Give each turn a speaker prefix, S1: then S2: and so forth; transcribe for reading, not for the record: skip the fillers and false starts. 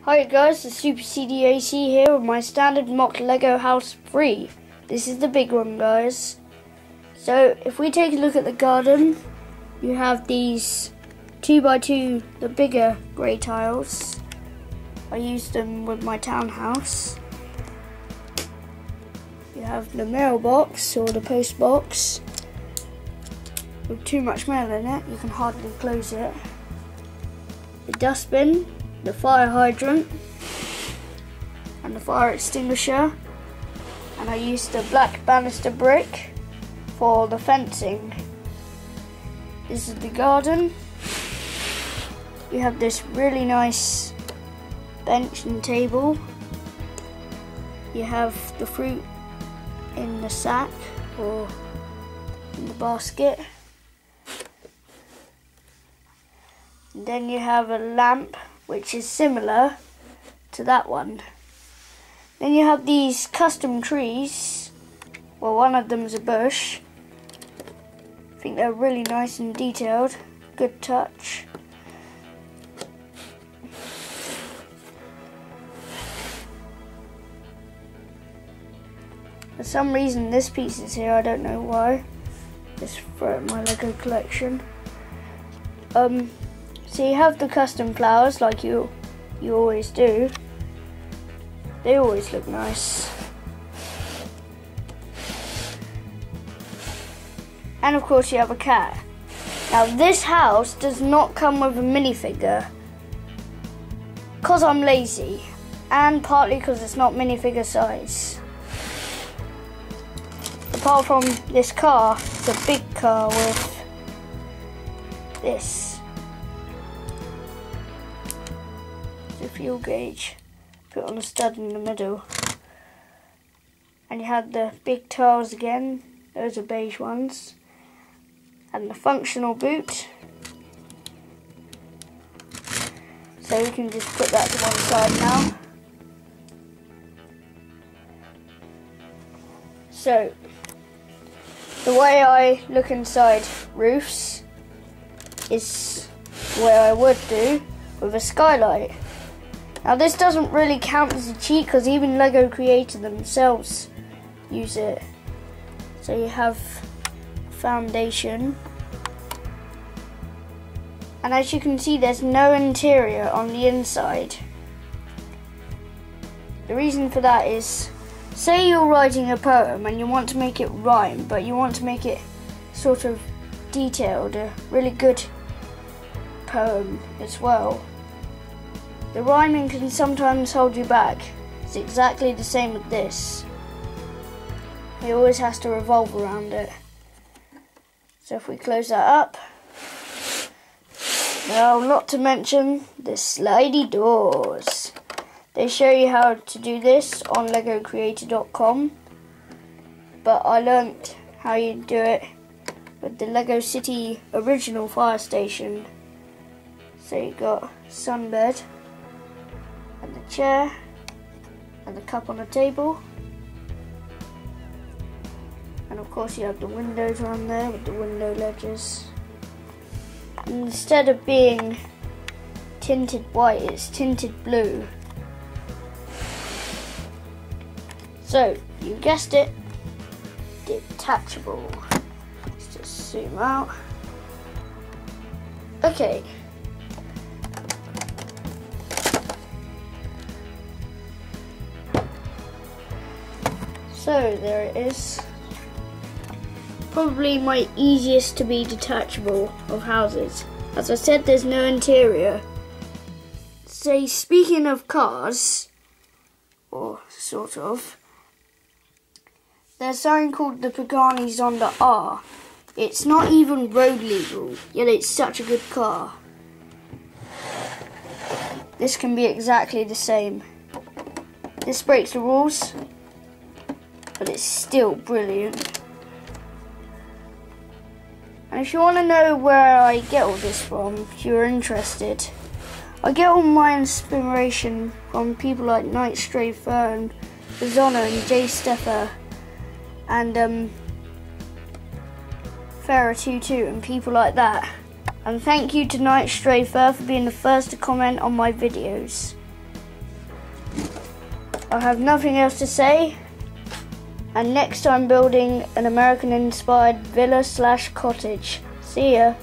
S1: Hi guys, it's Super CDAC here with my standard mock Lego house 3. This is the big one, guys. So if we take a look at the garden, you have these 2x2, the bigger grey tiles. I used them with my townhouse. You have the mailbox or the post box with too much mail in it, you can hardly close it. The dustbin, the fire hydrant and the fire extinguisher, and I used the black banister brick for the fencing. This is the garden. You have this really nice bench and table. You have the fruit in the sack or in the basket. And then you have a lamp which is similar to that one. Then you have these custom trees. Well, one of them is a bush. I think they're really nice and detailed. Good touch. For some reason this piece is here, I don't know why. Just throw it in my Lego collection. So you have the custom flowers like you always do. They always look nice. And of course you have a cat. Now this house does not come with a minifigure because I'm lazy and partly because it's not minifigure size. Apart from this car, it's a big car with this. The fuel gauge, put on a stud in the middle. And you have the big tiles again, those are beige ones. And the functional boot. So we can just put that to one side now. So, the way I look inside roofs is the way I would do with a skylight. Now this doesn't really count as a cheat because even Lego Creator themselves use it. So you have a foundation. And as you can see, there's no interior on the inside. The reason for that is, say you're writing a poem and you want to make it rhyme, but you want to make it sort of detailed, a really good poem as well. The rhyming can sometimes hold you back. It's exactly the same with this. It always has to revolve around it. So if we close that up. Now, not to mention the slidey doors. They show you how to do this on LegoCreator.com. But I learnt how you do it with the Lego City original fire station. So you got sunbed, and the chair, and the cup on the table. And of course you have the windows around there with the window ledges. And instead of being tinted white, it's tinted blue. So, you guessed it, detachable. Let's just zoom out. Okay. So there it is. Probably my easiest to be detachable of houses. As I said, there's no interior. Say, speaking of cars, or sort of, there's something called the Pagani Zonda R. It's not even road legal, yet it's such a good car. This can be exactly the same. This breaks the rules, but it's still brilliant. And if you want to know where I get all this from, if you're interested, I get all my inspiration from people like Night Strafer and Bizonna and Jay Steffer and Farah22 and people like that. And thank you to Night Strafer for being the first to comment on my videos. I have nothing else to say. And next I'm building an American inspired villa / cottage. See ya.